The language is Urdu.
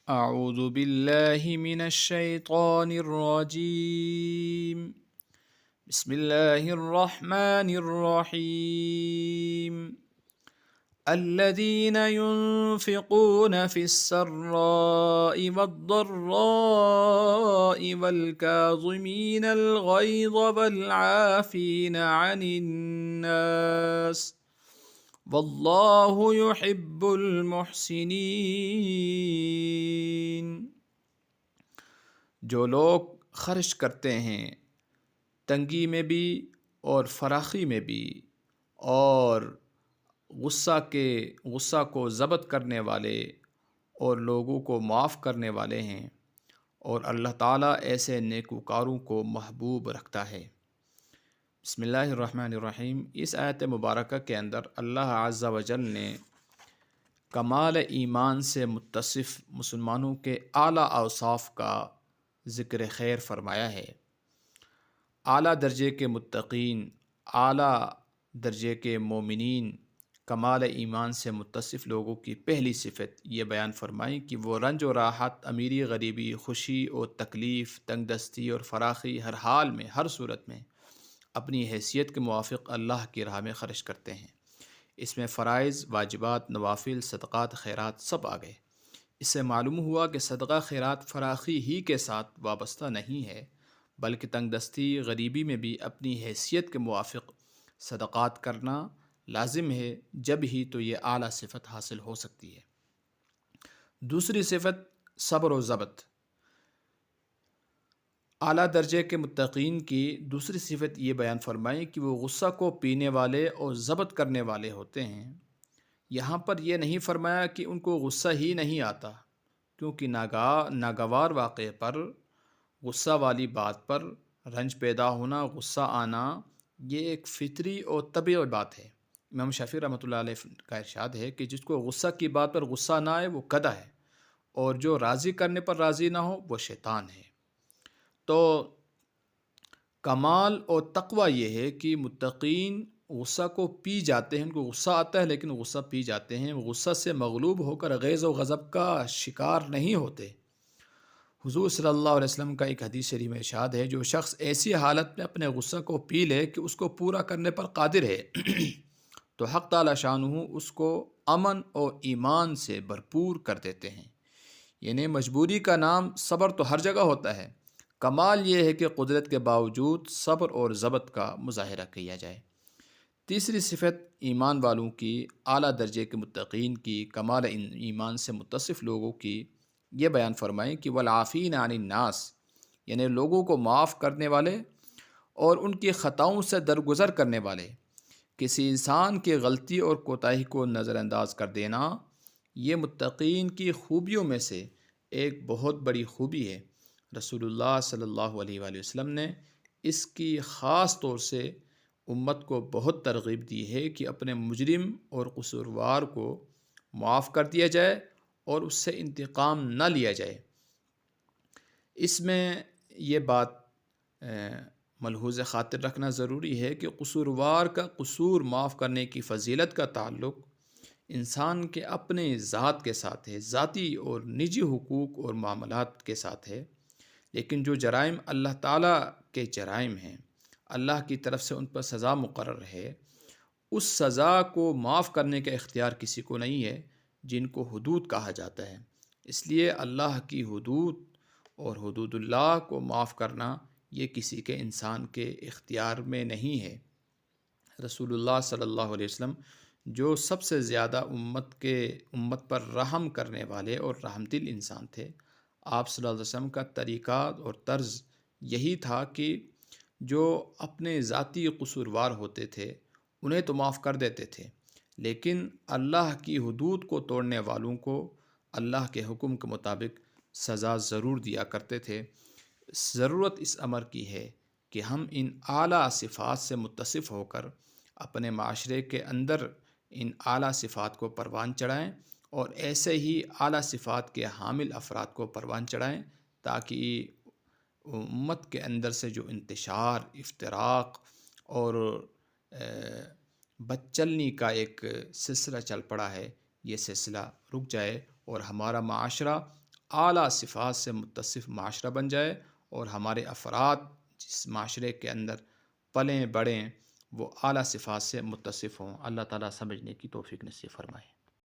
أعوذ بالله من الشيطان الرجيم. بسم الله الرحمن الرحيم. الذين ينفقون في السراء والضراء والكاظمين الغيظ والعافين عن الناس واللہ یحب المحسنین. جو لوگ خرچ کرتے ہیں تنگی میں بھی اور فراخی میں بھی، اور غصہ کو ضبط کرنے والے اور لوگوں کو معاف کرنے والے ہیں، اور اللہ تعالیٰ ایسے نیکوکاروں کو محبوب رکھتا ہے. بسم اللہ الرحمن الرحیم. اس آیت مبارکہ کے اندر اللہ عز و جل نے کمال ایمان سے متصف مسلمانوں کے اعلیٰ اوصاف کا ذکر خیر فرمایا ہے. اعلیٰ درجے کے متقین، اعلیٰ درجے کے مومنین، کمال ایمان سے متصف لوگوں کی پہلی صفت یہ بیان فرمائی کہ وہ رنج و راحت، امیری غریبی، خوشی اور تکلیف، تنگ دستی اور فراخی، ہر حال میں، ہر صورت میں اپنی حیثیت کے موافق اللہ کی راہ میں خرچ کرتے ہیں. اس میں فرائض، واجبات، نوافل، صدقات، خیرات سب آ گئے. اس سے معلوم ہوا کہ صدقہ خیرات فراخی ہی کے ساتھ وابستہ نہیں ہے، بلکہ تنگ دستی، غریبی میں بھی اپنی حیثیت کے موافق صدقات کرنا لازم ہے، جب ہی تو یہ اعلیٰ صفت حاصل ہو سکتی ہے. دوسری صفت صبر و ضبط. اعلیٰ درجے کے متقین کی دوسری صفت یہ بیان فرمائی کہ وہ غصہ کو پینے والے اور ضبط کرنے والے ہوتے ہیں. یہاں پر یہ نہیں فرمایا کہ ان کو غصہ ہی نہیں آتا، کیونکہ ناگوار واقعے پر، غصہ والی بات پر رنج پیدا ہونا، غصہ آنا، یہ ایک فطری اور طبیعی بات ہے. امام شافعی رحمۃ اللہ علیہ کا ارشاد ہے کہ جس کو غصہ کی بات پر غصہ نہ آئے وہ گدھا ہے، اور جو راضی کرنے پر راضی نہ ہو وہ شیطان ہے. تو کمال اور تقوی یہ ہے کہ متقین غصہ کو پی جاتے ہیں. ان کو غصہ آتا ہے لیکن غصہ پی جاتے ہیں. غصہ سے مغلوب ہو کر غیظ و غضب کا شکار نہیں ہوتے. حضور صلی اللہ علیہ وسلم کا ایک حدیث شریف میں ارشاد ہے، جو شخص ایسی حالت میں اپنے غصہ کو پی لے کہ اس کو پورا کرنے پر قادر ہے تو حق تعالی شانہ اس کو امن اور ایمان سے بھرپور کر دیتے ہیں. یعنی مجبوری کا نام صبر تو ہر جگہ ہوتا ہے، کمال یہ ہے کہ قدرت کے باوجود صبر اور ضبط کا مظاہرہ کیا جائے. تیسری صفت ایمان والوں کی، اعلیٰ درجے کے متقین کی، کمال ایمان سے متصف لوگوں کی یہ بیان فرمائیں کہ والعافین عن الناس، یعنی لوگوں کو معاف کرنے والے اور ان کی خطاؤں سے درگزر کرنے والے. کسی انسان کی غلطی اور کوتاہی کو نظر انداز کر دینا یہ متقین کی خوبیوں میں سے ایک بہت بڑی خوبی ہے. رسول اللہ صلی اللہ علیہ وآلہ وسلم نے اس کی خاص طور سے امت کو بہت ترغیب دی ہے کہ اپنے مجرم اور قصوروار کو معاف کر دیا جائے اور اس سے انتقام نہ لیا جائے. اس میں یہ بات ملحوظ خاطر رکھنا ضروری ہے کہ قصوروار کا قصور معاف کرنے کی فضیلت کا تعلق انسان کے اپنے ذات کے ساتھ ہے، ذاتی اور نجی حقوق اور معاملات کے ساتھ ہے. لیکن جو جرائم اللہ تعالیٰ کے جرائم ہیں، اللہ کی طرف سے ان پر سزا مقرر ہے، اس سزا کو معاف کرنے کا اختیار کسی کو نہیں ہے، جن کو حدود کہا جاتا ہے. اس لیے اللہ کی حدود اور حدود اللہ کو معاف کرنا یہ کسی کے انسان کے اختیار میں نہیں ہے. رسول اللہ صلی اللہ علیہ وسلم جو سب سے زیادہ امت پر رحم کرنے والے اور رحم دل انسان تھے، آپ صلی اللہ علیہ وسلم کا طریقہ اور طرز یہی تھا کہ جو اپنے ذاتی قصوروار ہوتے تھے انہیں تو معاف کر دیتے تھے، لیکن اللہ کی حدود کو توڑنے والوں کو اللہ کے حکم کے مطابق سزا ضرور دیا کرتے تھے. ضرورت اس امر کی ہے کہ ہم ان اعلیٰ صفات سے متصف ہو کر اپنے معاشرے کے اندر ان اعلیٰ صفات کو پروان چڑھائیں، اور ایسے ہی اعلیٰ صفات کے حامل افراد کو پروان چڑھائیں، تاکہ امت کے اندر سے جو انتشار، افتراق اور بدچلنی کا ایک سلسلہ چل پڑا ہے، یہ سلسلہ رک جائے اور ہمارا معاشرہ اعلیٰ صفات سے متصف معاشرہ بن جائے، اور ہمارے افراد جس معاشرے کے اندر پلیں بڑھیں وہ اعلیٰ صفات سے متصف ہوں۔ اللہ تعالیٰ سمجھنے کی توفیق نصیب فرمائے۔